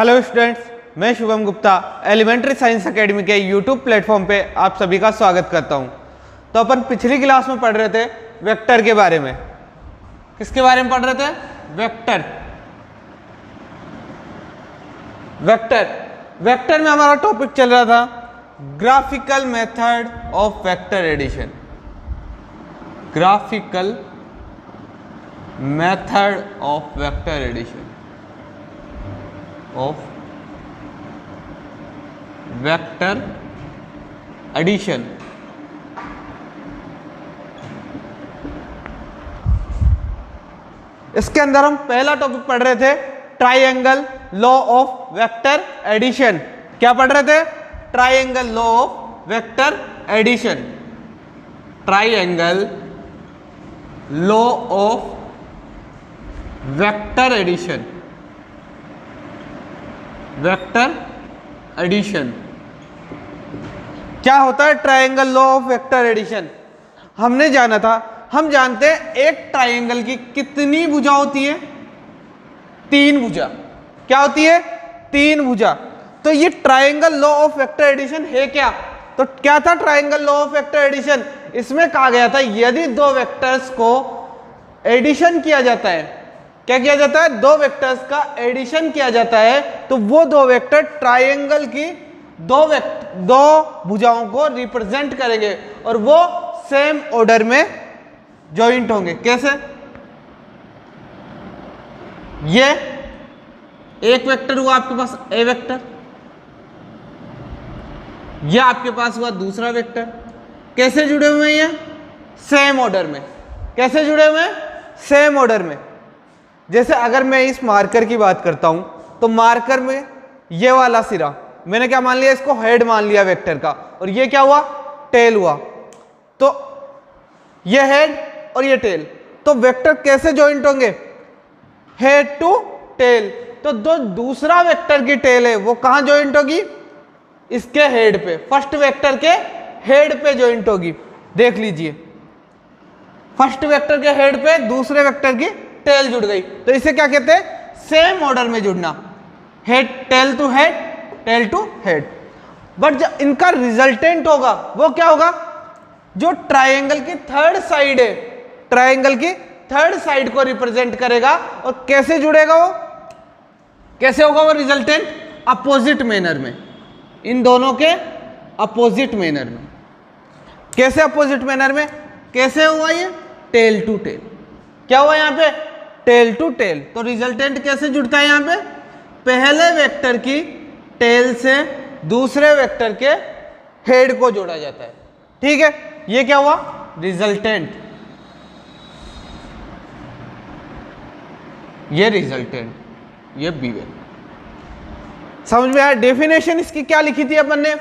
Hello students, मैं Shubham Gupta elementary science academy के YouTube platform पे आप सभी का स्वागत करता हूं। तो अपन पिछली क्लास में पढ़ रहे थे वेक्टर के बारे में। किसके बारे में पढ़ रहे थे? वेक्टर। वेक्टर में हमारा टॉपिक चल रहा था graphical method of vector addition. Graphical method of vector addition of vector addition। इसके अंदर हम पहला टॉपिक पढ़ रहे थे triangle law of vector addition. क्या पढ़ रहे थे? Triangle law of vector addition. Triangle law of vector addition. Vector addition क्या होता है? Triangle law of vector addition हमने जाना था। हम जानते हैं एक ट्राइंगल की कितनी भुजा होती है? 3 भुजा। क्या होती है? 3 भुजा। तो ये triangle law of vector addition है क्या? तो क्या था triangle law of vector addition? इसमें कहा गया था यदि 2 वेक्टर्स को एडिशन किया जाता है, क्या किया जाता है? 2 वेक्टर्स का एडिशन किया जाता है तो वो 2 वेक्टर ट्राइंगल की 2 भुजाओं को रिप्रेजेंट करेंगे और वो सेम ऑर्डर में जॉइंट होंगे। कैसे? ये एक वेक्टर हुआ आपके पास ए वेक्टर, ये आपके पास हुआ दूसरा वेक्टर। कैसे जुड़े हुए हैं ये? सेम ऑर्डर में। कैसे जुड़े हुए हैं? सेम ऑर्डर में। जैसे अगर मैं इस मार्कर की बात करता हूं तो मार्कर में ये वाला सिरा मैंने क्या मान लिया? इसको हेड मान लिया वेक्टर का, और ये क्या हुआ? टेल हुआ। तो ये हेड और ये टेल, तो वेक्टर कैसे जॉइंट होंगे? Head to tail. तो जो दूसरा वेक्टर की टेल है वो कहां जॉइंट होगी? इसके हेड पे, फर्स्ट वेक्टर के हेड पे जॉइंट होगी। देख लीजिए, फर्स्ट वेक्टर के हेड पे दूसरे वेक्टर की टेल जुड़ गई, तो इसे क्या कहते हैं? सेम ऑर्डर में जुड़ना। Head tail to head, tail to head. But जो इनका रिजल्टेंट होगा वो क्या होगा? जो ट्राइंगल की थर्ड साइड है, ट्राइंगल की थर्ड साइड को रिप्रेजेंट करेगा। और कैसे जुड़ेगा वो? कैसे होगा वो रिजल्टेंट? अपोजिट मैनर में, इन दोनों के अपोजिट मैनर में। कैसे अपोजिट मैनर में? कैसे हुआ ये? Tail to tail. क्या हुआ यहां पे? Tail to tail. तो रिजल्टेंट कैसे जुड़ता है? यहां पे पहले वेक्टर की टेल से दूसरे वेक्टर के हेड को जोड़ा जाता है। ठीक है, ये क्या हुआ? रिजल्टेंट। ये रिजल्टेंट, ये B1। समझ में आया? डेफिनेशन इसकी क्या लिखी थी अपन ने?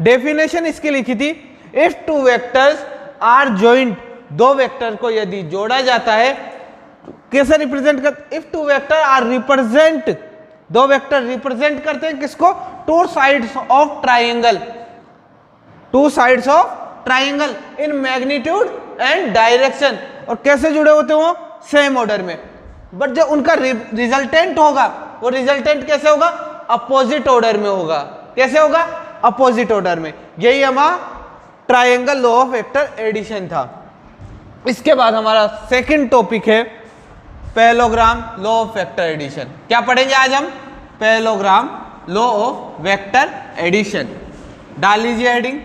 डेफिनेशन इसकी लिखी थी if 2 vectors are joint, 2 vector को यदि जोड़ा जाता है, कैसे रिप्रेजेंट करते? If 2 vector are represent, 2 vector represent करते हैं किसको? 2 sides of triangle, 2 sides of triangle in magnitude and direction. और कैसे जुड़े होते हो? सेम ऑर्डर में। बट जो उनका रिजल्टेंट होगा वो रिजल्टेंट कैसे होगा? अपोजिट ऑर्डर में होगा। कैसे होगा? अपोजिट ऑर्डर में। यही हमारा triangle law of vector addition था। इसके बाद हमारा सेकंड टॉपिक है parallelogram law of vector addition. क्या पढ़ेंगे आज हम? Parallelogram law of vector addition. डाल लीजिए heading.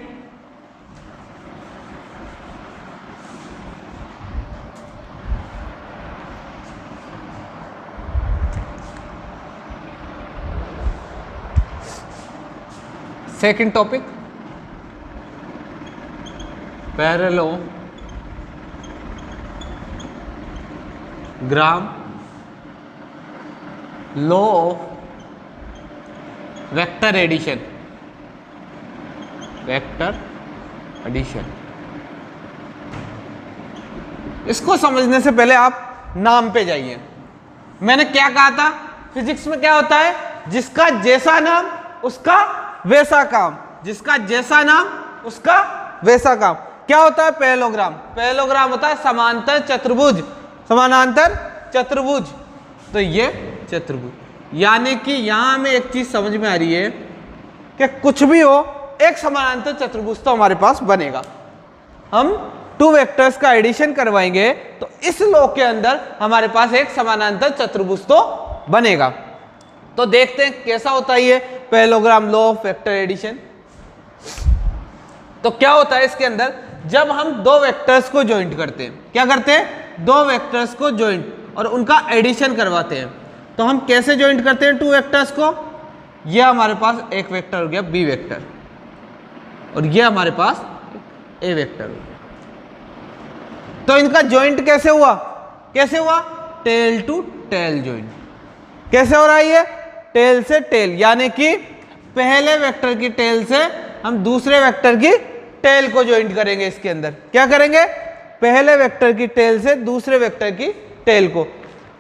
Second topic parallelogram law of vector addition. Vector addition, इसको समझने से पहले आप नाम पे जाइए। मैंने क्या कहा था? फिजिक्स में क्या होता है? जिसका जैसा नाम उसका वैसा काम, जिसका जैसा नाम उसका वैसा काम। क्या होता है पैरेललोग्राम? पैरेललोग्राम होता है समांतर चतुर्भुज, समानांतर चतुर्भुज। तो ये चतुर्भुज, यानी कि यहां हमें एक चीज समझ में आ रही है कि कुछ भी हो एक समानांतर चतुर्भुज तो हमारे पास बनेगा। हम टू वेक्टर्स का एडिशन करवाएंगे तो इस लॉ के अंदर हमारे पास एक समानांतर चतुर्भुज तो बनेगा। तो देखते हैं कैसा होता है ये parallelogram law of vector addition. तो क्या होता है इसके अंदर, जब हम दो वेक्टर्स को ज्वाइंट करते हैं, क्या करते हैं, दो वेक्टर्स को ज्वाइंट और उनका एडिशन करवाते हैं। तो हम कैसे ज्वाइंट करते हैं टू वेक्टर्स को, ये हमारे पास एक वेक्टर हो गया बी वेक्टर और ये हमारे पास ए वेक्टर हो गया। तो इनका ज्वाइंट कैसे हुआ, कैसे हुआ, टेल टू टेल ज्वाइंट। कैसे हो रहा है ये, टेल से टेल, यानी कि पहले वेक्टर की टेल से हम दूसरे वेक्टर की टेल को ज्वाइंट करेंगे। इसके अंदर क्या करेंगे, पहले वेक्टर की टेल से दूसरे वेक्टर की टेल को।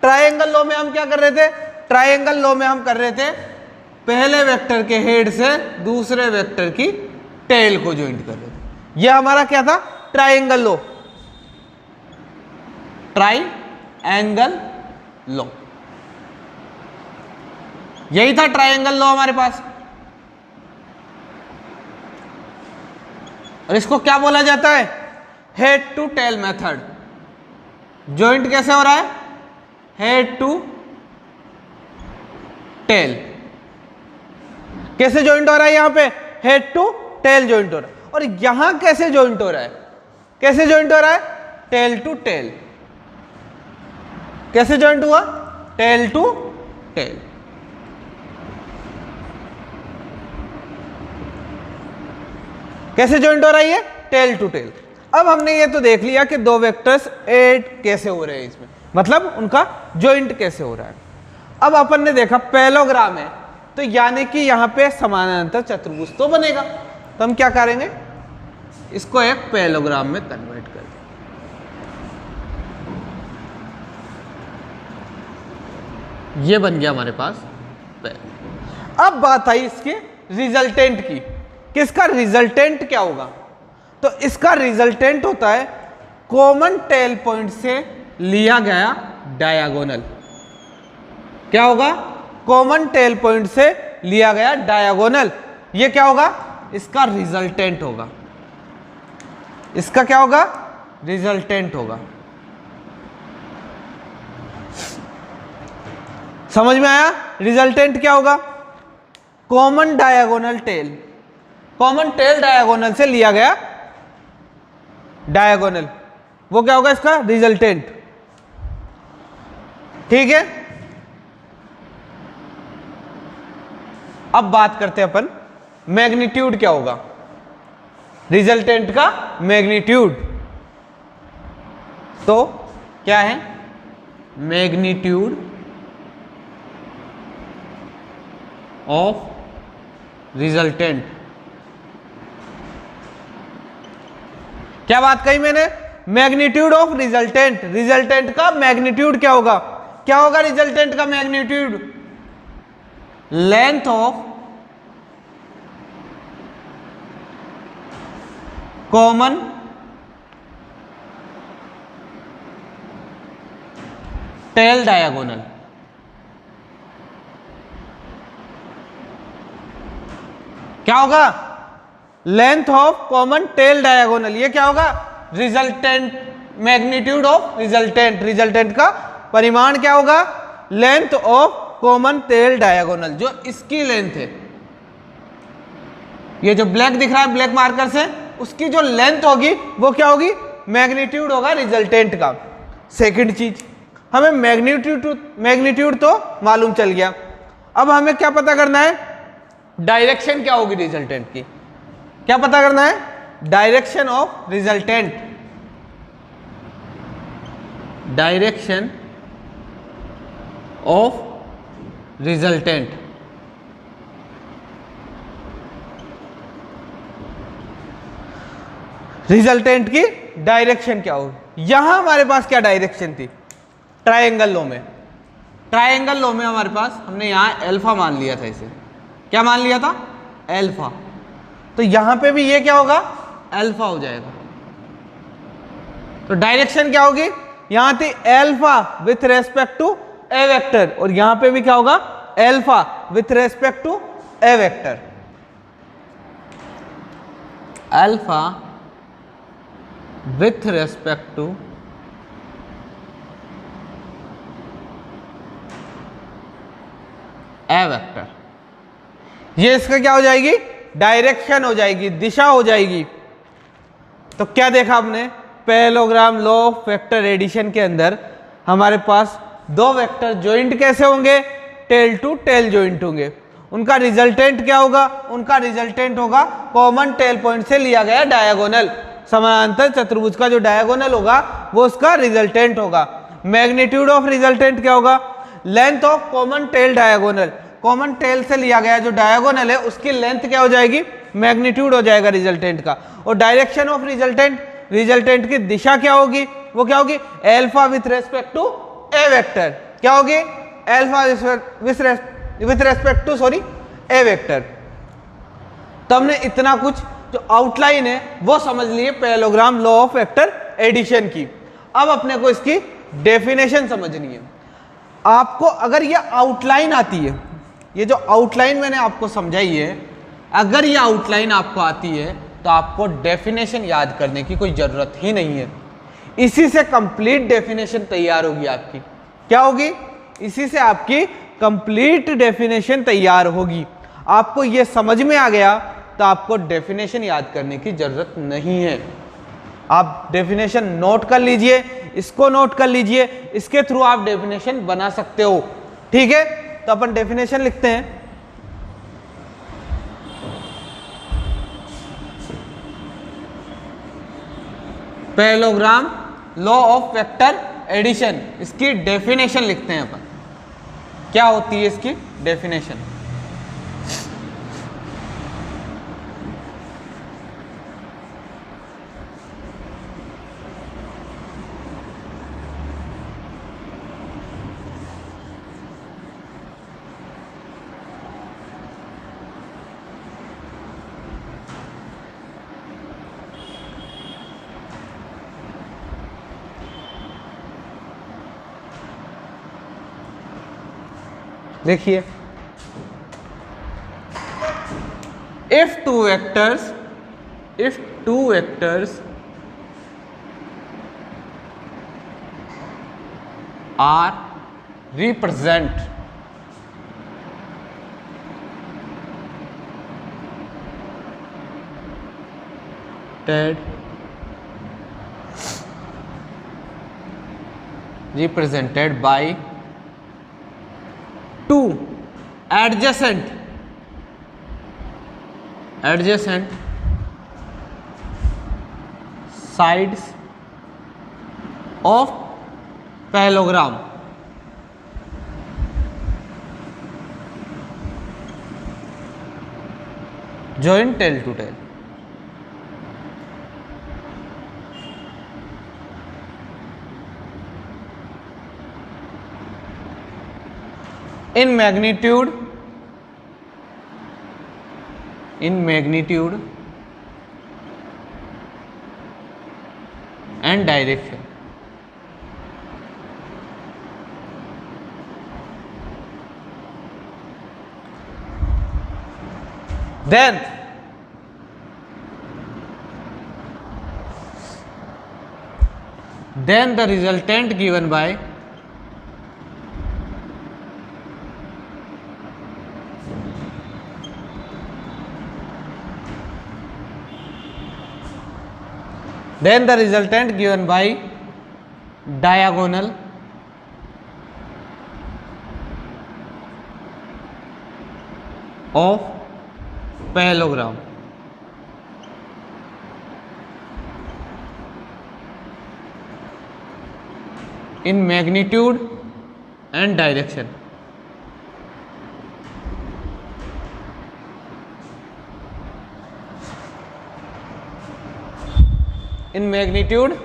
ट्रायंगल लॉ में हम क्या कर रहे थे, ट्रायंगल लॉ में हम कर रहे थे पहले वेक्टर के हेड से दूसरे वेक्टर की टेल को ज्वाइंट कर रहे थे। यह हमारा क्या था, ट्रायंगल लॉ, ट्रायंगल लॉ, यही था ट्रायंगल लॉ हमारे पास। और इसको क्या बोला जाता है, head to tail method. Joint कैसे हो रहा है, हेड टू टेल। कैसे ज्वाइंट हो रहा है, यहां पे हेड टू टेल ज्वाइंट हो रहा है। और यहां कैसे ज्वाइंट हो रहा है, कैसे ज्वाइंट हो रहा है, टेल टू टेल। कैसे ज्वाइंट हुआ, टेल टू टेल। कैसे ज्वाइंट हो रहा है ये, टेल टू टेल। अब हमने ये तो देख लिया कि दो वेक्टर्स ऐड कैसे हो रहे हैं इसमें, मतलब उनका ज्वाइंट कैसे हो रहा है। अब अपन ने देखा पैरेललोग्राम है, तो यानी कि यहां पे समानांतर चतुर्भुज तो बनेगा। तो हम क्या करेंगे, इसको एक पैरेललोग्राम में कन्वर्ट कर देंगे। ये बन गया हमारे पास पैरेलल। अब बात आई इसके रिजल्टेंट की, किसका रिजल्टेंट क्या होगा। तो इसका रिजल्टेंट होता है कॉमन टेल पॉइंट से लिया गया डायगोनल। क्या होगा, कॉमन टेल पॉइंट से लिया गया डायगोनल। ये क्या होगा, इसका रिजल्टेंट होगा। इसका क्या होगा, रिजल्टेंट होगा। समझ में आया, रिजल्टेंट क्या होगा, common diagonal tail, common tail diagonal से लिया गया डायगोनल, वो क्या होगा इसका रिजल्टेंट। ठीक है, अब बात करते हैं अपन मैग्नीट्यूड क्या होगा, रिजल्टेंट का मैग्नीट्यूड। तो क्या है, मैग्नीट्यूड ऑफ रिजल्टेंट। क्या बात कही मैंने, मैग्नीट्यूड ऑफ रिजल्टेंट। रिजल्टेंट का मैग्नीट्यूड क्या होगा, क्या होगा रिजल्टेंट का magnitude, length of common tail diagonal. क्या होगा, length of common tail diagonal. ये क्या होगा, resultant, magnitude of resultant. Resultant का परिमाण क्या होगा, length of common tail diagonal, जो इसकी लेंथ है। ये जो ब्लैक दिख रहा है ब्लैक मार्कर से, उसकी जो लेंथ होगी वो क्या होगी, मैग्नीट्यूड होगा रिजल्टेंट का। सेकंड चीज, हमें मैग्नीट्यूड तो मालूम चल गया। अब हमें क्या पता करना है, डायरेक्शन क्या होगी रिजल्टेंट की। क्या पता करना है, direction of resultant. Direction of resultant. Resultant की डायरेक्शन क्या होगी। यहां हमारे पास क्या डायरेक्शन थी, ट्रायंगल लॉ में, ट्रायंगल लॉ में हमारे पास हमने यहां अल्फा मान लिया था। इसे क्या मान लिया था, अल्फा। तो यहां पे भी ये क्या होगा, अल्फा हो जाएगा। तो डायरेक्शन क्या होगी, यहां थी alpha with respect to A vector, और यहां पे भी क्या होगा, alpha with respect to A vector, alpha with respect to A vector. ये इसका क्या हो जाएगी, डायरेक्शन हो जाएगी, दिशा हो जाएगी। तो क्या देखा आपने, parallelogram law of vector addition के अंदर हमारे पास दो वेक्टर ज्वाइंट कैसे होंगे, टेल टू टेल ज्वाइंट होंगे। उनका रिजल्टेंट क्या होगा, उनका रिजल्टेंट होगा कॉमन टेल पॉइंट से लिया गया डायगोनल, समानांतर चतुर्भुज का जो डायगोनल होगा वो उसका रिजल्टेंट होगा। मैग्नीट्यूड ऑफ रिजल्टेंट क्या होगा, length of common tail diagonal, common tail से लिया गया जो डायगोनल है उसकी लेंथ क्या हो जाएगी, मैग्नीट्यूड हो जाएगा रिजल्टेंट का। और डायरेक्शन ऑफ रिजल्टेंट, रिजल्टेंट की दिशा क्या होगी, वो क्या होगी, alpha with respect to A vector, क्या होगी, alpha with respect to A vector. तो हमने इतना कुछ जो आउटलाइन है वो समझ लिए parallelogram law of vector addition की। अब अपने को इसकी डेफिनेशन समझनी है। आपको अगर ये आउटलाइन आती है, ये जो आउटलाइन मैंने आपको समझाई है, अगर ये आउटलाइन आपको आती है तो आपको डेफिनेशन याद करने की कोई ज़रूरत ही नहीं है। इसी से कंप्लीट डेफिनेशन तैयार होगी आपकी, क्या होगी, इसी से आपकी कंप्लीट डेफिनेशन तैयार होगी। आपको ये समझ में आ गया तो आपको डेफिनेशन याद करने की ज़रूरत नहीं है। आप डेफिनेशन नोट कर लीजिए, इसको नोट कर लीजिए, इसके थ्रू आप डेफिनेशन बना सकते हो। ठीक है, तो अपन डेफिनेशन लिखते हैं। Parallelogram law of vector addition, इसकी डेफिनेशन लिखते हैं अपन, क्या होती है इसकी डेफिनेशन। देखिए, if two vectors are represented by two adjacent sides of parallelogram, join tail to tail. In magnitude and direction. Then the resultant given by diagonal of parallelogram in magnitude and direction. In magnitude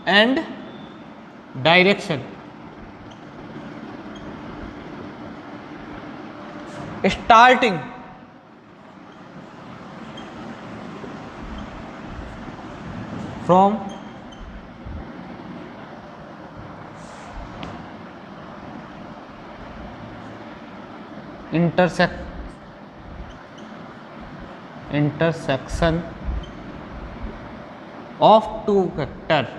and direction. Starting from intersection of two vectors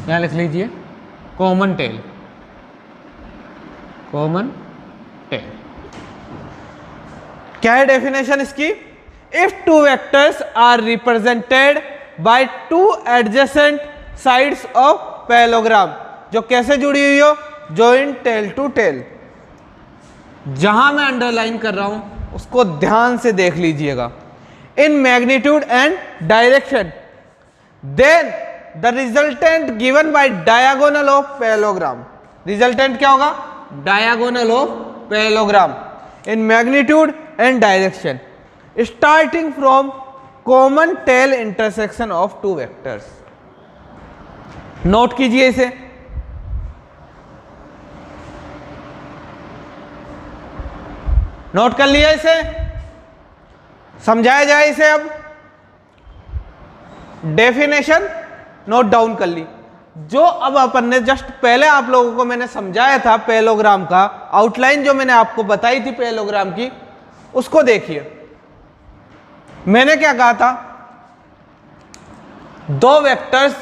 यहाँ लिख लीजिए common tell. क्या है definition इसकी? If two vectors are represented by two adjacent sides of parallelogram, जो कैसे जुड़ी हुई हो? Joint tail to tail. जहां मैं अंडरलाइन कर रहा हूं उसको ध्यान से देख लीजिएगा। इन magnitude and direction, then the resultant given by diagonal of parallelogram. Resultant क्या होगा? Diagonal of parallelogram in magnitude and direction starting from common tail intersection of two vectors. Note कीजिए इसे। नोट कर लिया इसे? समझाया जाए इसे। अब डेफिनेशन नोट डाउन कर ली। जो अब अपन ने जस्ट पहले आप लोगों को मैंने समझाया था पैरेललोग्राम का आउटलाइन, जो मैंने आपको बताई थी पैरेललोग्राम की, उसको देखिए। मैंने क्या कहा था? दो वेक्टर्स,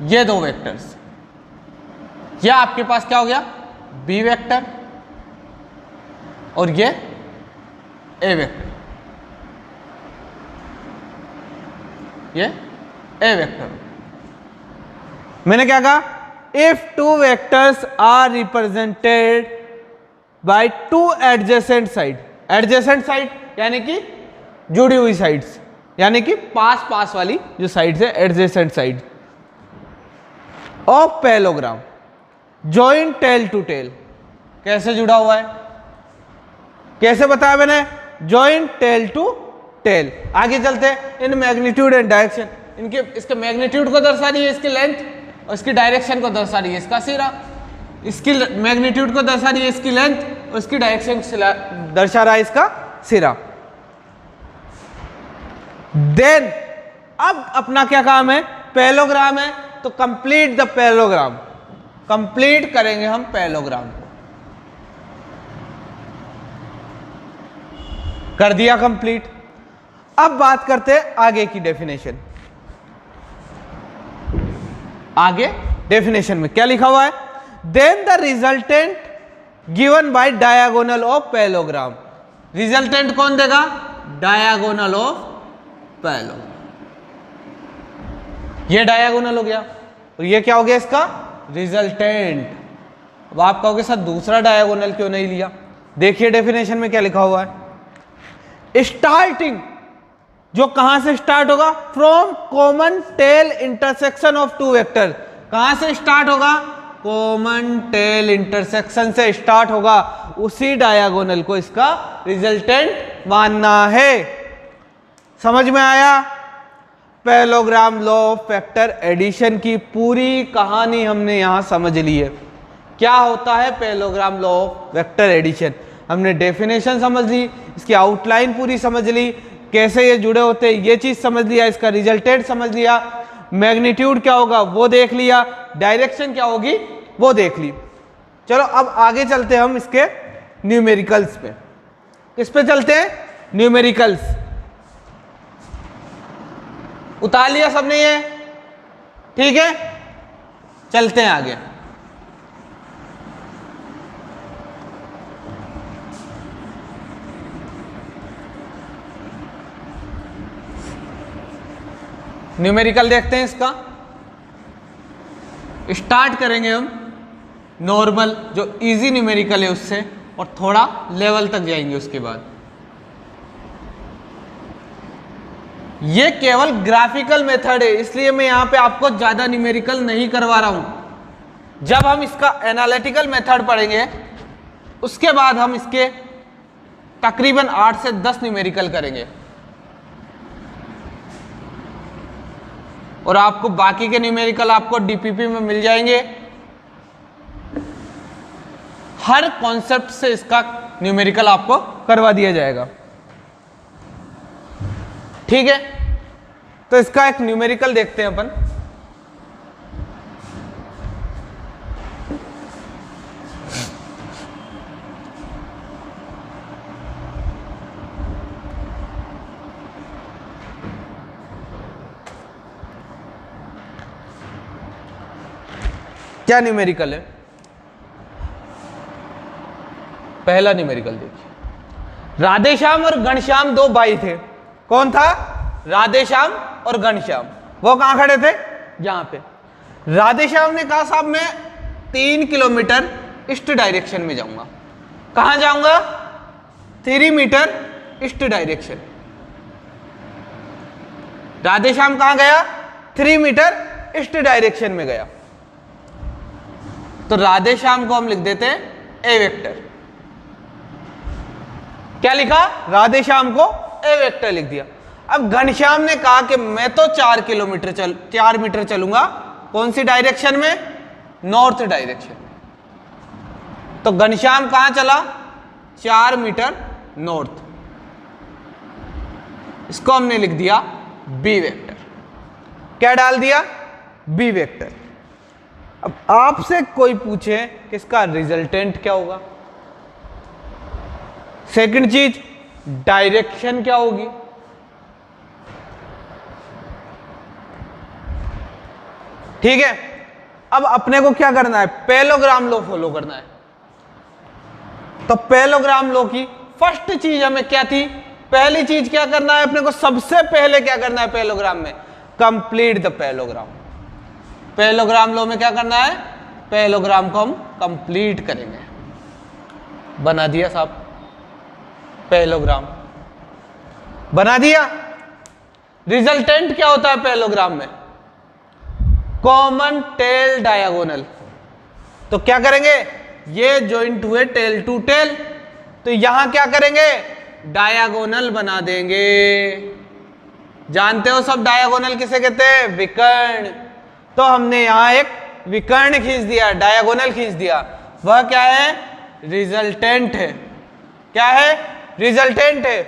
ये दो वेक्टर्स, ये आपके पास क्या हो गया? बी वेक्टर, और ये ए वेक्टर, ये ए वेक्टर। मैंने क्या कहा? If two vectors are represented by two adjacent side, adjacent side यानी कि जुड़ी हुई साइड्स, यानी कि पास पास वाली जो साइड्स है, adjacent side of parallelogram, joint tail to tail. कैसे जुड़ा हुआ है? कैसे बताया मैंने? Joint tail to tail. आगे चलते हैं। इन मैग्नीट्यूड एंड डायरेक्शन, इनके इसके मैग्नीट्यूड को दर्शा रही है इसकी लेंथ, और इसकी डायरेक्शन को दर्शा रही है इसका सिरा। इसकी मैग्नीट्यूड को दर्शा रही है इसकी लेंथ, और इसकी डायरेक्शन दर्शा रहा है इसका सिरा। देन अब अपना क्या काम है? पैरेललोग्राम है, तो कंप्लीट द पैरेललोग्राम। कंप्लीट करेंगे हम पैरेललोग्राम को। कर दिया कंप्लीट। अब बात करते हैं आगे की डेफिनेशन। आगे डेफिनेशन में क्या लिखा हुआ है? Then the resultant given by diagonal of parallelogram. Resultant कौन देगा? Diagonal of parallelogram. ये डायगोनल हो गया, और ये क्या हो गया इसका? रिजल्टेंट। अब आप कहोगे सर दूसरा डायगोनल क्यों नहीं लिया? देखिए डेफिनेशन में क्या लिखा हुआ है। स्टार्टिंग, जो कहां से स्टार्ट होगा? From common tail intersection of two vector. कहां से स्टार्ट होगा? कॉमन टेल इंटरसेक्शन से स्टार्ट होगा। उसी डायगोनल को इसका रिजल्टेंट मानना है। समझ में आया? Parallelogram law of vector addition की पूरी कहानी हमने यहां समझ ली है। क्या होता है parallelogram law of vector addition? हमने डेफिनेशन समझ ली, इसकी आउटलाइन पूरी समझ ली, कैसे ये जुड़े होते हैं ये चीज समझ लिया, इसका रिजल्टेंट समझ लिया, मैग्नीट्यूड क्या होगा वो देख लिया, डायरेक्शन क्या होगी वो देख ली। चलो अब आगे चलते हैं हम इसके न्यूमेरिकल्स पे। किस पे चलते हैं? न्यूमेरिकल्स। उतार लिया सबने ये? ठीक है, चलते हैं आगे। न्यूमेरिकल देखते हैं इसका। स्टार्ट करेंगे हम नॉर्मल जो इजी न्यूमेरिकल है उससे, और थोड़ा लेवल तक जाएंगे उसके बाद। ये केवल ग्राफिकल मेथड है, इसलिए मैं यहां पे आपको ज्यादा न्यूमेरिकल नहीं करवा रहा हूं। जब हम इसका एनालिटिकल मेथड पढ़ेंगे उसके बाद हम इसके तकरीबन 8 से 10 न्यूमेरिकल करेंगे, और आपको बाकी के न्यूमेरिकल आपको डीपीपी में मिल जाएंगे। हर कॉन्सेप्ट से इसका न्यूमेरिकल आपको करवा दिया जाएगा। ठीक है, तो इसका एक न्यूमेरिकल देखते हैं अपन। क्या न्यूमेरिकल है? पहला न्यूमेरिकल देखिए, राधेश्याम और घनश्याम दो भाई थे। कौन था? राधेश्याम और घनश्याम। वो कहां खड़े थे? यहां पे। राधेश्याम ने कहा साहब मैं 3 किलोमीटर ईस्ट डायरेक्शन में जाऊंगा। कहां जाऊंगा? 3 मीटर ईस्ट डायरेक्शन। राधेश्याम कहां गया? 3 मीटर ईस्ट डायरेक्शन में गया। तो राधेश्याम को हम लिख देते हैं ए वेक्टर। क्या लिखा? राधेश्याम को ए वेक्टर लिख दिया। अब घनश्याम ने कहा कि मैं तो 4 मीटर चलूंगा। कौन सी डायरेक्शन में? नॉर्थ डायरेक्शन में। तो घनश्याम कहां चला? 4 मीटर नॉर्थ। इसको हमने लिख दिया बी वेक्टर। क्या डाल दिया? B vector. अब आपसे कोई पूछे कि इसका रिजल्टेंट क्या होगा, सेकंड चीज डायरेक्शन क्या होगी, ठीक है। अब अपने को क्या करना है? पैरेललोग्राम लॉ फॉलो करना है। तो पैरेललोग्राम लॉ की फर्स्ट चीज हमें क्या थी? पहली चीज क्या करना है अपने को? सबसे पहले क्या करना है पैरेललोग्राम में? Complete the parallelogram. Parallelogram law में क्या करना है? पैरेललोग्राम को हम कंप्लीट करेंगे। बना दिया साहब पैरेललोग्राम, बना दिया। रिजल्टेंट क्या होता है पैरेललोग्राम में? Common tail diagonal. तो क्या करेंगे? ये जॉइंट हुए टेल टू टेल, तो यहां क्या करेंगे? डायगोनल बना देंगे। जानते हो सब डायगोनल किसे कहते हैं? विकर्ण। तो हमने यहां एक विकर्ण खींच दिया, डायगोनल खींच दिया। वह क्या है? रिजल्टेंट है। क्या है? रिजल्टेंट है।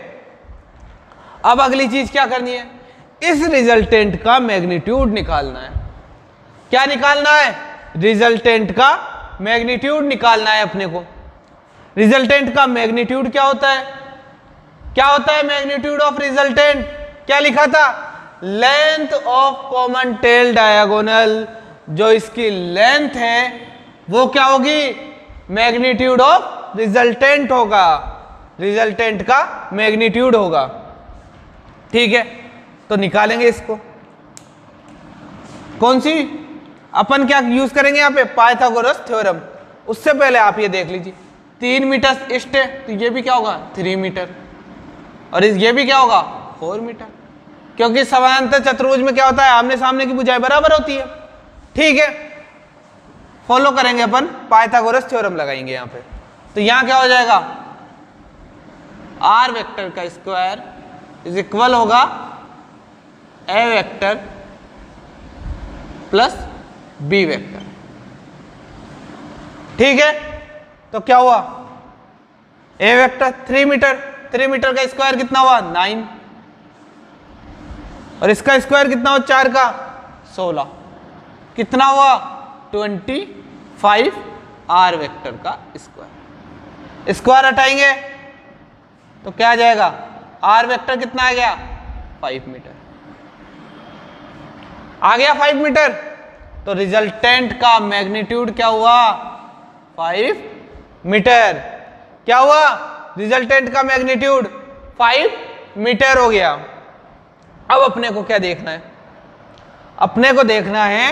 अब अगली चीज क्या करनी है? इस रिजल्टेंट का मैग्नीट्यूड निकालना है। क्या निकालना है? रिजल्टेंट का मैग्नीट्यूड निकालना है अपने को। रिजल्टेंट का मैग्नीट्यूड क्या होता है? क्या होता है मैग्नीट्यूड ऑफ रिजल्टेंट? क्या लिखा था? Length of common tail diagonal. जो इसकी लेंथ है वो क्या होगी? मैग्नीट्यूड ऑफ रिजल्टेंट होगा। रिजल्टेंट का मैग्नीट्यूड होगा, ठीक है। तो निकालेंगे इसको। कौन सी? अपन क्या यूज करेंगे यहां पे? Pythagoras theorem. उससे पहले आप ये देख लीजिए, 3 मीटर ईस्ट है तो ये भी क्या होगा? 3 मीटर। और ये भी क्या होगा? 4 मीटर। क्योंकि समानांतर चतुर्भुज में क्या होता है? आमने सामने की भुजाएं बराबर होती है, ठीक है। फॉलो करेंगे अपन, पाइथागोरस थ्योरम लगाएंगे यहां पे। तो यहां क्या हो जाएगा? आर वेक्टर का स्क्वायर इज इक्वल होगा ए वेक्टर प्लस बी वेक्टर, ठीक है। तो क्या हुआ? ए वेक्टर 3 मीटर, 3 मीटर का स्क्वायर कितना हुआ? 9। और इसका स्क्वायर कितना हुआ? 4 का 16। कितना हुआ? 25 आर वेक्टर का स्क्वायर। स्क्वायर हटाएंगे तो क्या आ जाएगा? आर वेक्टर कितना आ गया? 5 मीटर आ गया। 5 मीटर। तो रिजल्टेंट का मैग्नीट्यूड क्या हुआ? 5 मीटर। क्या हुआ? रिजल्टेंट का मैग्नीट्यूड 5 मीटर हो गया। अब अपने को क्या देखना है? अपने को देखना है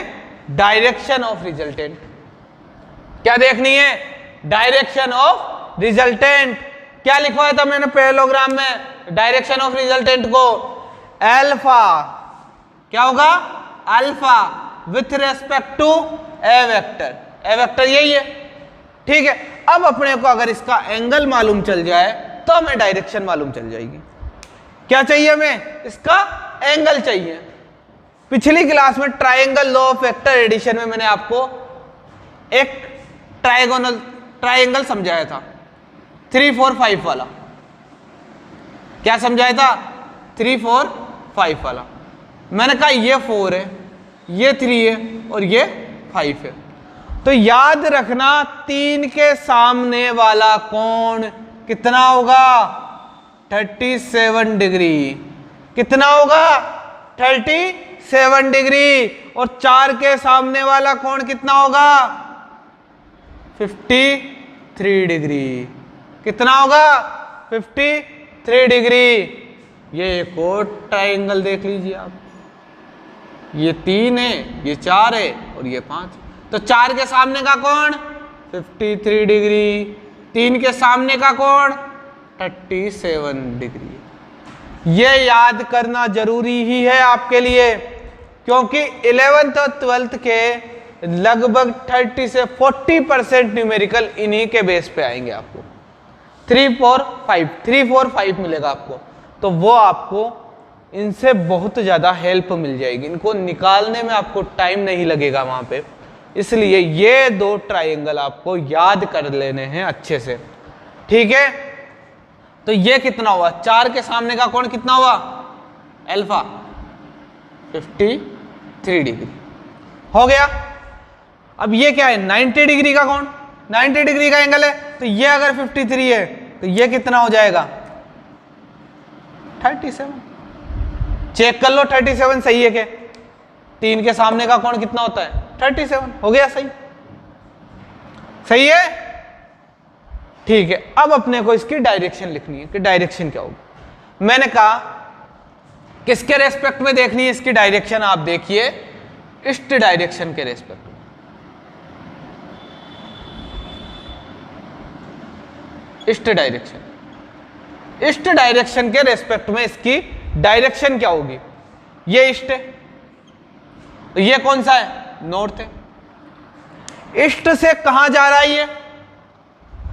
डायरेक्शन ऑफ रिजल्टेंट। क्या देखनी है? Direction of resultant. क्या लिखवाया था मैंने पैरेललोग्राम में डायरेक्शन ऑफ रिजल्टेंट को? अल्फा। क्या होगा? Alpha with respect to A vector. A vector यही है, ठीक है। अब अपने को अगर इसका एंगल मालूम चल जाए तो हमें डायरेक्शन मालूम चल जाएगी। क्या चाहिए हमें? इसका एंगल चाहिए। पिछली क्लास में triangle law of vector addition में मैंने आपको एक ट्राइंगल समझाया था, 3 4 5 वाला। क्या समझाया था? 3 4 5 वाला। मैंने कहा ये 4 है, ये 3 है और ये 5 है। तो याद रखना 3 के सामने वाला कोण कितना होगा? 37 डिग्री। कितना होगा? 37 डिग्री। और 4 के सामने वाला कोण कितना होगा? 53 डिग्री। कितना होगा? 53 डिग्री। ये एक और ट्राइंगल देख लीजिए आप, ये 3 है, ये 4 है और ये 5। तो 4 के सामने का कोण 53 डिग्री, 3 के सामने का कोण 37 डिग्री। ये याद करना जरूरी ही है आपके लिए, क्योंकि 11th और 12th के लगभग 30 से 40% न्यूमेरिकल इन्हीं के बेस पे आएंगे आपको। 3, 4, 5 मिलेगा आपको। तो वो आपको इनसे बहुत ज़्यादा हेल्प मिल जाएगी, इनको निकालने में आपको टाइम नहीं लगेगा वहाँ पे। इसलिए ये 2 ट्राइंगल आपको याद कर लेने हैं अच्छे से, ठीक है। तो ये कितना हुआ? 4 के सामने का कोण कितना हुआ? अल्फा 53 डिग्री हो गया। अब ये क्या है? 90 डिग्री का कोण, 90 डिग्री का एंगल है। तो ये अगर 53 है तो ये कितना हो जाएगा? 37। चेक कर लो 37 सही है क्या? 3 के सामने का कोण कितना होता है? 37। हो गया सही? सही है, ठीक है। अब अपने को इसकी डायरेक्शन लिखनी है कि डायरेक्शन क्या होगी। मैंने कहा किसके रेस्पेक्ट में देखनी है इसकी डायरेक्शन? आप देखिए ईस्ट डायरेक्शन के रेस्पेक्ट में। ईस्ट डायरेक्शन, ईस्ट डायरेक्शन के रेस्पेक्ट में इसकी डायरेक्शन क्या होगी? ये ईस्ट है, तो ये कौन सा है? नॉर्थ है। ईस्ट से कहां जा रहा है? ये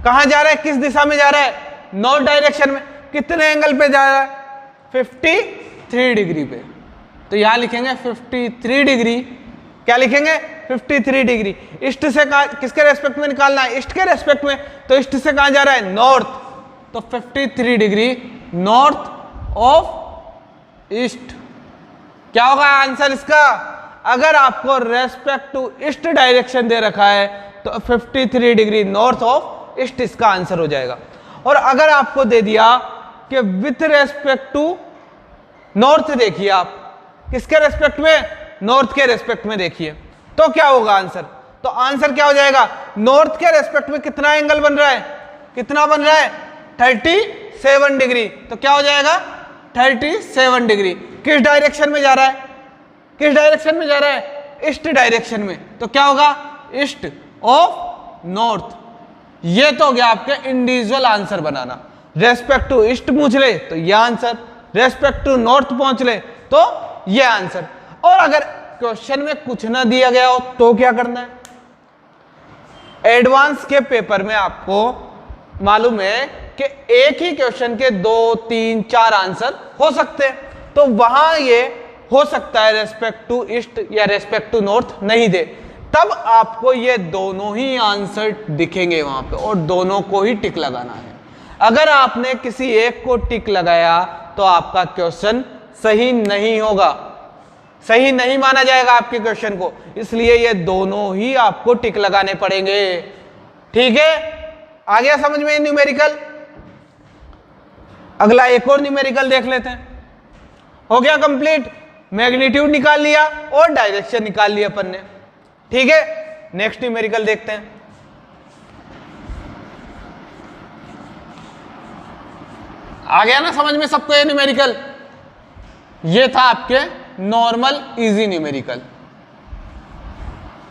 कहां जा रहा है? किस दिशा में जा रहा है? नॉर्थ डायरेक्शन में। कितने एंगल पे जा रहा है? 53 डिग्री पे। तो यहां लिखेंगे 53 डिग्री। क्या लिखेंगे? 53 डिग्री। ईस्ट से किसके रेस्पेक्ट में निकालना है? ईस्ट के रेस्पेक्ट में। तो ईस्ट से कहां जा रहा है? नॉर्थ। तो 53 डिग्री नॉर्थ ऑफ ईस्ट। क्या होगा आंसर इसका? अगर आपको रेस्पेक्ट टू ईस्ट डायरेक्शन दे रखा है तो 53 डिग्री नॉर्थ ऑफ ईस्ट इसका आंसर हो जाएगा। और अगर आपको दे दिया कि विथ रेस्पेक्ट टू नॉर्थ, देखिए आप किसके रेस्पेक्ट में? नॉर्थ के रेस्पेक्ट में देखिए, तो क्या होगा आंसर? तो आंसर क्या हो जाएगा? नॉर्थ के रेस्पेक्ट में कितना एंगल बन रहा है? कितना बन रहा है? 37 डिग्री। तो क्या हो जाएगा? 37 डिग्री। किस डायरेक्शन में जा रहा है? किस डायरेक्शन में जा रहा है? ईस्ट डायरेक्शन में। तो क्या होगा? East of north. ये तो हो गया आपके इंडिविजुअल आंसर बनाना। रेस्पेक्ट टू ईस्ट पूछ ले तो ये आंसर, रेस्पेक्ट टू नॉर्थ पहुंच ले तो ये आंसर। और अगर क्वेश्चन में कुछ ना दिया गया हो तो क्या करना है? एडवांस के पेपर में आपको मालूम है कि एक ही क्वेश्चन के 2, 3, 4 आंसर हो सकते हैं। तो वहां ये हो सकता है रेस्पेक्ट टू ईस्ट या रेस्पेक्ट टू नॉर्थ नहीं दे, तब आपको ये दोनों ही आंसर दिखेंगे वहां पे और दोनों को ही टिक लगाना है। अगर आपने किसी एक को टिक लगाया तो आपका क्वेश्चन सही नहीं होगा, सही नहीं माना जाएगा आपके क्वेश्चन को। इसलिए ये दोनों ही आपको टिक लगाने पड़ेंगे, ठीक है। आ गया समझ में न्यूमेरिकल? अगला एक और न्यूमेरिकल देख लेते हैं। हो गया कंप्लीट। मैग्नीट्यूड निकाल लिया और डायरेक्शन निकाल लिया अपन ने, ठीक है। नेक्स्ट न्यूमेरिकल देखते हैं। आ गया ना समझ में सबको ये न्यूमेरिकल? ये था आपके नॉर्मल इजी न्यूमेरिकल।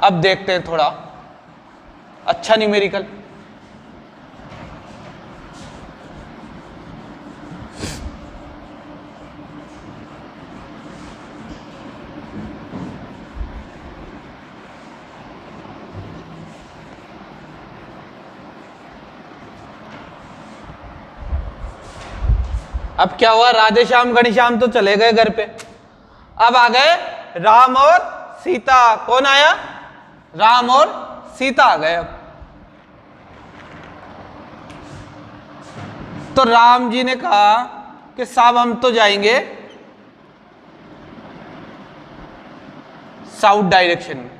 अब देखते हैं थोड़ा अच्छा न्यूमेरिकल। अब क्या हुआ? राधे श्याम घनश्याम तो चले गए घर पे, अब आ गए राम और सीता। कौन आया? राम और सीता आ गए। अब तो राम जी ने कहा कि साहब हम तो जाएंगे साउथ डायरेक्शन में।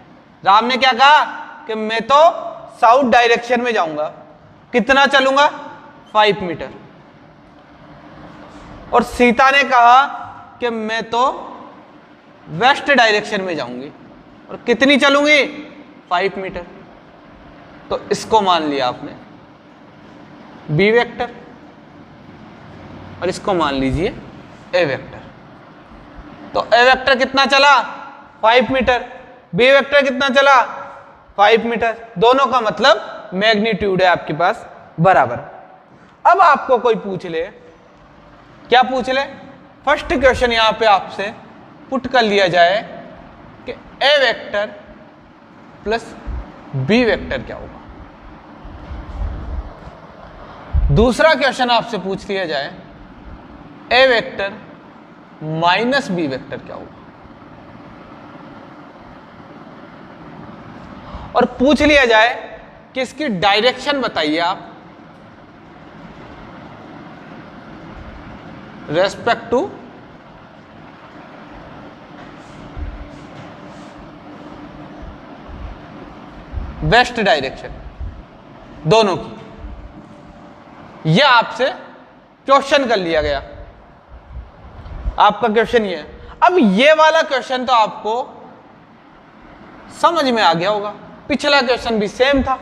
राम ने क्या कहा कि मैं तो साउथ डायरेक्शन में जाऊंगा। कितना चलूंगा? 5 मीटर। और सीता ने कहा कि मैं तो वेस्ट डायरेक्शन में जाऊंगी। और कितनी चलूंगी? 5 मीटर। तो इसको मान लिया आपने बी वेक्टर, और इसको मान लीजिए ए वेक्टर। तो ए वेक्टर कितना चला? 5 मीटर। बी वेक्टर कितना चला? 5 मीटर। दोनों का मतलब मैग्नीट्यूड है आपके पास बराबर। अब आपको कोई पूछ ले, क्या पूछ ले? फर्स्ट क्वेश्चन यहां पे आपसे पुट कर लिया जाए कि ए वेक्टर प्लस बी वेक्टर क्या होगा। दूसरा क्वेश्चन आपसे पूछ लिया जाए ए वेक्टर माइनस बी वेक्टर क्या होगा। और पूछ लिया जाए कि इसकी डायरेक्शन बताइए आप रेस्पेक्ट टू वेस्ट डायरेक्शन, दोनों की। यह आपसे क्वेश्चन कर लिया गया। आपका क्वेश्चन ये है। अब ये वाला क्वेश्चन तो आपको समझ में आ गया होगा, पिछला क्वेश्चन भी सेम था,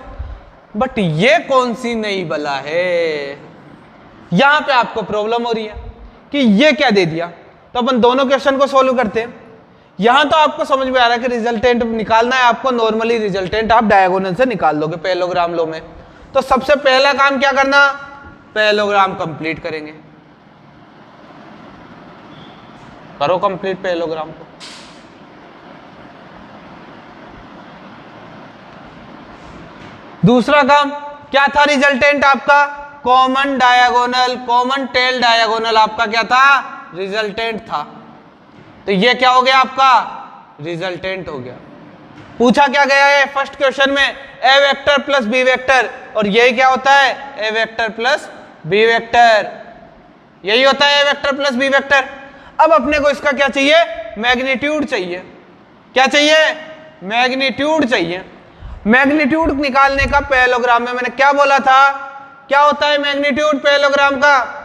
बट ये कौन सी नई बला है? यहां पे आपको प्रॉब्लम हो रही है कि ये क्या दे दिया। तो अपन दोनों क्वेश्चन को सॉल्व करते हैं। यहां तो आपको समझ में आ रहा है कि रिजल्टेंट निकालना है आपको। नॉर्मली रिजल्टेंट आप डायगोनल से निकाल लोगे पैरेललोग्राम लो में। तो सबसे पहला काम क्या करना? पैरेललोग्राम कंप्लीट करेंगे। करो कंप्लीट पैरेललोग्राम को। दूसरा काम क्या था? रिजल्टेंट आपका common diagonal, common tail diagonal आपका क्या था? रिजल्टेंट था। तो ये क्या हो गया? आपका रिजल्टेंट हो गया। पूछा क्या गया है फर्स्ट क्वेश्चन में? ए वेक्टर प्लस बी वेक्टर। और यही क्या होता है? ए वेक्टर प्लस बी वेक्टर। यही होता है ए वेक्टर प्लस बी वेक्टर। अब अपने को इसका क्या चाहिए? मैग्नीट्यूड चाहिए। क्या चाहिए? मैग्नीट्यूड चाहिए। मैग्नीट्यूड निकालने का पैरेललोग्राम में मैंने क्या बोला था? क्या होता है मैग्नीट्यूड पैरेललोग्राम का?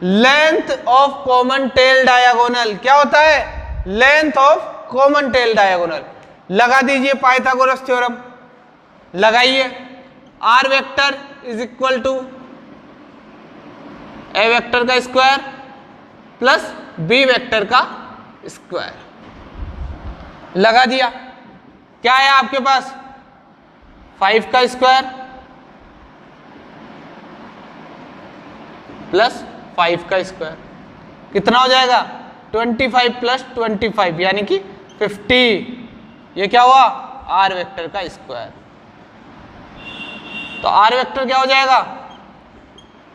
Length of common tail diagonal. क्या होता है? Length of common tail diagonal. लगा दीजिए पाइथागोरस थ्योरम, लगाइए। R vector is equal to A vector का स्क्वायर प्लस बी वेक्टर का स्क्वायर। लगा दिया। क्या है आपके पास? 5 का स्क्वायर प्लस 5 का स्क्वायर कितना हो जाएगा? 25 प्लस 25 यानी कि 50। ये क्या हुआ? आर वेक्टर का स्क्वायर। तो आर वेक्टर क्या हो जाएगा?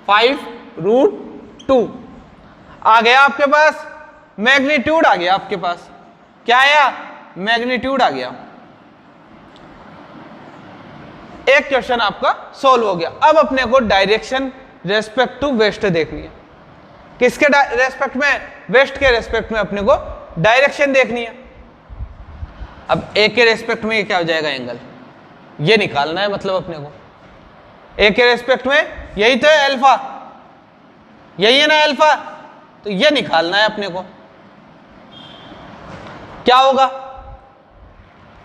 5√2 आ गया आपके पास। मैग्नीट्यूड आ गया आपके पास। क्या आया? मैग्नीट्यूड आ गया। एक क्वेश्चन आपका सॉल्व हो गया। अब अपने को डायरेक्शन रेस्पेक्ट टू वेस्ट देखनी है। किसके रेस्पेक्ट में? वेस्ट के रेस्पेक्ट में अपने को डायरेक्शन देखनी है। अब ए के रेस्पेक्ट में ये क्या हो जाएगा? एंगल। ये निकालना है मतलब अपने को। ए के रेस्पेक्ट में यही तो है अल्फा, यही है ना अल्फा। तो ये निकालना है अपने को। क्या होगा?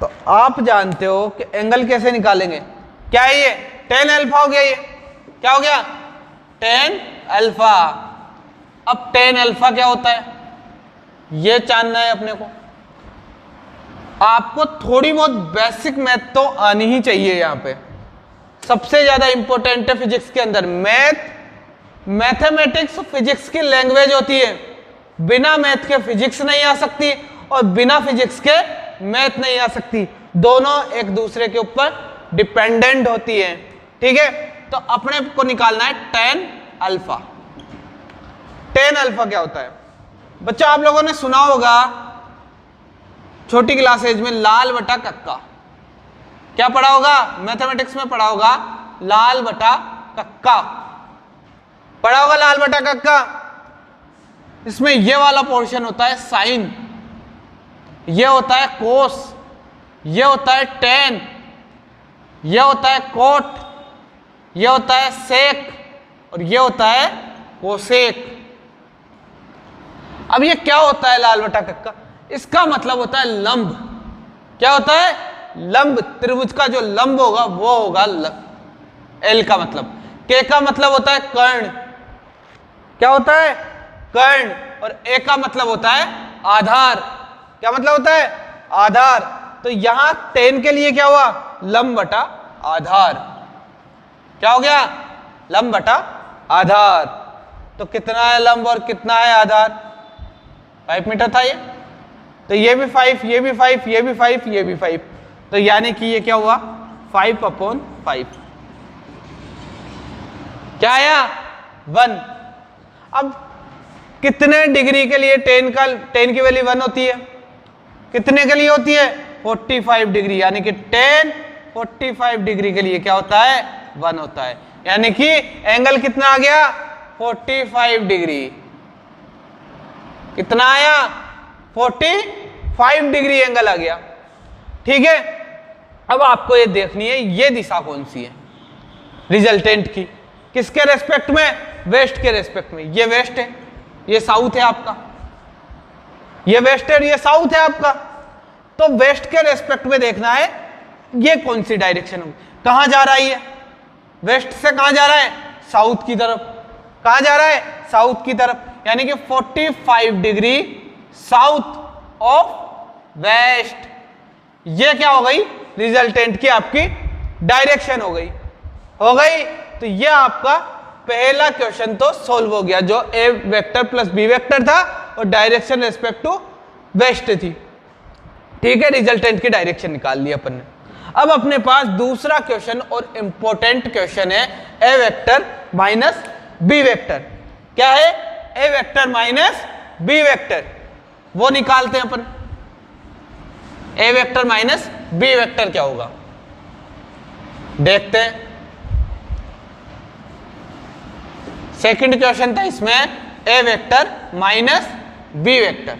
तो आप जानते हो कि एंगल कैसे निकालेंगे। क्या है ये? tan अल्फा हो गया। ये क्या हो गया? tan alpha. अब tan अल्फा क्या होता है ये जानना है अपने को। आपको थोड़ी बहुत बेसिक मैथ तो आनी ही चाहिए। यहां पे सबसे ज्यादा इंपॉर्टेंट है फिजिक्स के अंदर मैथ। मैथमेटिक्स फिजिक्स की लैंग्वेज होती है। बिना मैथ के फिजिक्स नहीं आ सकती और बिना फिजिक्स के मैथ नहीं आ सकती। दोनों एक दूसरे के ऊपर डिपेंडेंट होती है। ठीक है, तो अपने को निकालना है tan अल्फा। tan अल्फा क्या होता है बच्चा? आप लोगों ने सुना होगा छोटी क्लास एज में लाल बटा कक्का। क्या पढ़ा होगा? मैथमेटिक्स में पढ़ा होगा लाल बटा कक्का। पढ़ा होगा लाल बटा कक्का। इसमें ये वाला पोर्शन होता है साइन। ये होता है कोस, ये होता है टेन, ये होता है कोट, ये होता है सेक और ये होता है कोसेक। अब ये क्या होता है लाल बटा कक्का? इसका मतलब होता है लंब। क्या होता है? लंब। त्रिभुज का जो लंब होगा वो होगा एल का मतलब। के का मतलब होता है कर्ण। क्या होता है? कर्ण। और ए का मतलब होता है आधार। क्या मतलब होता है? आधार। तो यहां 10 के लिए क्या हुआ? लंब बटा आधार। क्या हो गया? लंब बटा आधार। तो कितना है लंब और कितना है आधार? 5 मीटर था ये। तो ये भी 5, ये भी 5, ये भी 5, ये भी 5। तो यानी कि ये क्या हुआ? 5/5। क्या आया? 1। अब कितने डिग्री के लिए 10 की वैल्यू 1 होती है? कितने के लिए होती है? 45 डिग्री। यानी कि 10 45 डिग्री के लिए क्या होता है? 1 होता है। यानी कि एंगल कितना आ गया? 45 डिग्री। कितना आया? 45 डिग्री एंगल आ गया। ठीक है। अब आपको ये देखनी है ये दिशा कौन सी है रिजल्टेंट की। किसके रेस्पेक्ट में? वेस्ट के रेस्पेक्ट में। ये वेस्ट है, ये साउथ है आपका। ये वेस्ट है, ये साउथ है आपका। तो वेस्ट के रेस्पेक्ट में देखना है ये कौन सी डायरेक्शन होगी। कहां जा रहा है ये? वेस्ट से कहां जा रहा है? साउथ की तरफ। कहां जा रहा है? साउथ की तरफ। यानी कि 45 डिग्री साउथ ऑफ वेस्ट। ये क्या हो गई? रिजल्टेंट की आपकी डायरेक्शन हो गई। हो गई। तो ये आपका पहला क्वेश्चन तो सॉल्व हो गया, जो ए वेक्टर प्लस बी वेक्टर था और डायरेक्शन रेस्पेक्ट टू वेस्ट थी। ठीक है। रिजल्टेंट की डायरेक्शन निकाल ली अपन ने। अब अपने पास दूसरा क्वेश्चन और इंपॉर्टेंट क्वेश्चन है ए वेक्टर माइनस बी वेक्टर। क्या है? ए वेक्टर माइनस बी वेक्टर। वो निकालते हैं अपन। ए वेक्टर माइनस बी वेक्टर क्या होगा देखते हैं। सेकंड क्वेश्चन था इसमें ए वेक्टर माइनस बी वेक्टर।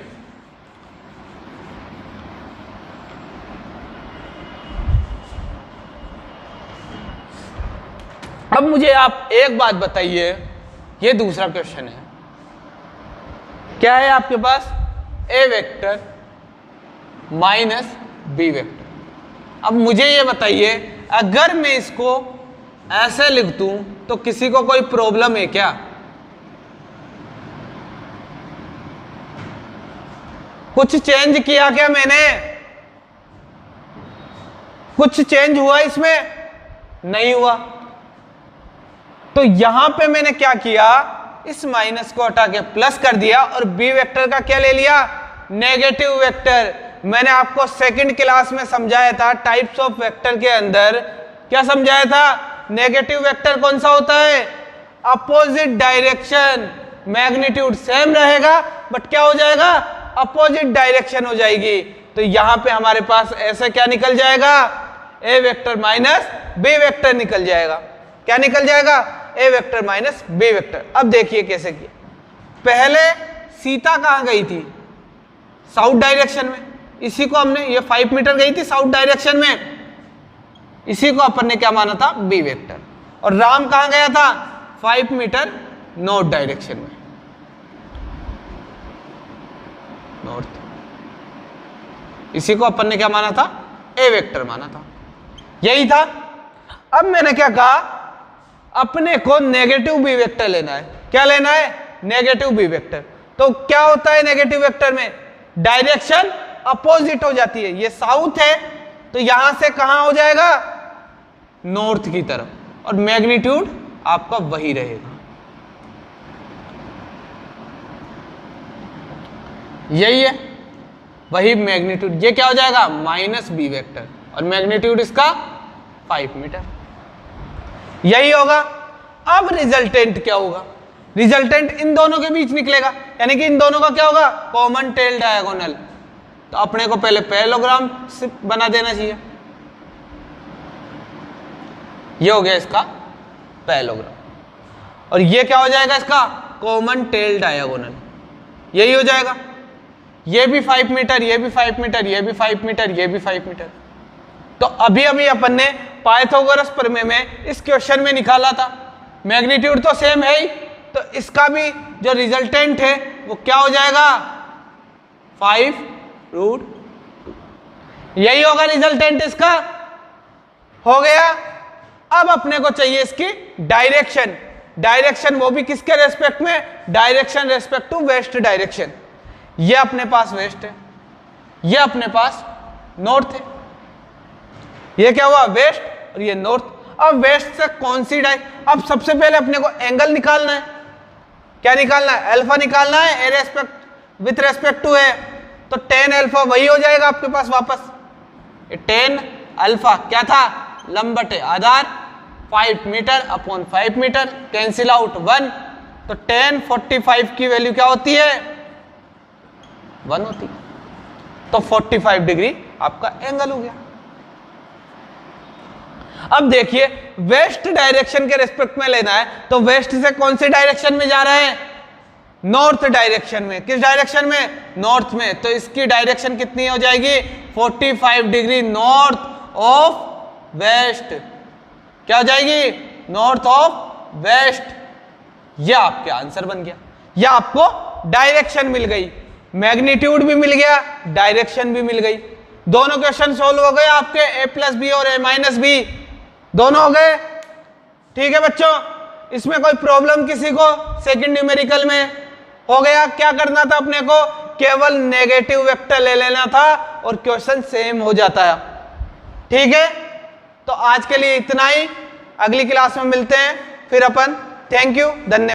अब मुझे आप एक बात बताइए, ये दूसरा क्वेश्चन है। क्या है आपके पास? ए वेक्टर माइनस बी वेक्टर। अब मुझे ये बताइए, अगर मैं इसको ऐसे लिख दूं तो किसी को कोई प्रॉब्लम है क्या? कुछ चेंज किया क्या मैंने? कुछ चेंज हुआ इसमें? नहीं हुआ। तो यहां पे मैंने क्या किया? इस माइनस को हटा के प्लस कर दिया और बी वेक्टर का क्या ले लिया? Negative vector. मैंने आपको सेकंड क्लास में समझाया था टाइप्स ऑफ वेक्टर के अंदर। क्या समझाया था? नेगेटिव वेक्टर कौन सा होता है? Opposite direction. मैग्नीट्यूड सेम रहेगा बट क्या हो जाएगा? अपोजिट डायरेक्शन हो जाएगी। तो यहां पे हमारे पास ऐसे क्या निकल जाएगा? ए वेक्टर माइनस बी वेक्टर निकल जाएगा। क्या निकल जाएगा? ए वेक्टर माइनस बी वेक्टर। अब देखिए कैसे किया। पहले सीता कहां गई थी? साउथ डायरेक्शन में। इसी को हमने, ये 5 मीटर गई थी साउथ डायरेक्शन में, इसी को अपन ने क्या माना था? B vector. और राम कहां गया था? 5 मीटर नॉर्थ डायरेक्शन में, नॉर्थ। इसी को अपन ने क्या माना था? ए वेक्टर माना था। यही था। अब मैंने क्या कहा? अपने को नेगेटिव बी वेक्टर लेना है। क्या लेना है? Negative B vector. तो क्या होता है नेगेटिव वेक्टर में? डायरेक्शन अपोजिट हो जाती है। ये साउथ है तो यहां से कहां हो जाएगा? नॉर्थ की तरफ। और मैग्नीट्यूड आपका वही रहेगा। यही है, वही मैग्नीट्यूड। ये क्या हो जाएगा? Minus B vector. और मैग्नीट्यूड इसका 5 मीटर। यही होगा। अब रिजल्टेंट क्या होगा? रिजल्टेंट इन दोनों के बीच निकलेगा। यानी कि इन दोनों का क्या होगा? Common tail diagonal. तो अपने को पहले पैरेललोग्राम बना देना चाहिए। ये हो गया इसका पैरेललोग्राम। और ये क्या हो जाएगा? इसका कॉमन टेल डायगोनल। यही हो जाएगा। ये भी 5 मीटर, ये भी 5 मीटर, ये भी 5 मीटर, ये भी 5 मीटर। तो अभी अभी अपन ने पाइथागोरस प्रमेय में इस क्वेश्चन में निकाला था, मैग्नीट्यूड तो सेम है ही, तो इसका भी जो रिजल्टेंट है वो क्या हो जाएगा 5√2। यही होगा रिजल्टेंट इसका, हो गया। अब अपने को चाहिए इसकी डायरेक्शन, डायरेक्शन वो भी किसके रेस्पेक्ट में, direction respect to west direction. ये अपने पास वेस्ट है, ये अपने पास नॉर्थ है, ये क्या हुआ वेस्ट और ये नॉर्थ। अब वेस्ट से कौन सी अब सबसे पहले अपने को एंगल निकालना है, क्या निकालना है, अल्फा निकालना है, विथ रेस्पेक्ट टू है, तो tan अल्फा वही हो जाएगा आपके पास वापस। tan अल्फा क्या था, लंबटे आधार 5 metre upon 5 metre, cancel out 1, तो tan 45 की वैल्यू क्या होती है 1 होती है, तो 45 डिग्री आपका एंगल हो गया। अब देखिए वेस्ट डायरेक्शन के रेस्पेक्ट में लेना है, तो वेस्ट से कौन सी डायरेक्शन में जा रहा है, नॉर्थ डायरेक्शन में। किस डायरेक्शन में, नॉर्थ में, तो इसकी डायरेक्शन कितनी हो जाएगी 45 डिग्री नॉर्थ ऑफ वेस्ट। क्या हो जाएगी, नॉर्थ ऑफ वेस्ट। यह आपके आंसर बन गया, यह आपको डायरेक्शन मिल गई, मैग्नीट्यूड भी मिल गया, डायरेक्शन भी मिल गई। दोनों क्वेश्चन सोल्व हो गए आपके, a+b और a-b दोनों हो गए। ठीक है बच्चों, इसमें कोई प्रॉब्लम किसी को, सेकंड न्यूमेरिकल में हो गया। क्या करना था अपने को, केवल नेगेटिव वेक्टर ले लेना था और क्वेश्चन सेम हो जाता है। ठीक है, तो आज के लिए इतना ही, अगली क्लास में मिलते हैं फिर अपन। थैंक यू, धन्यवाद।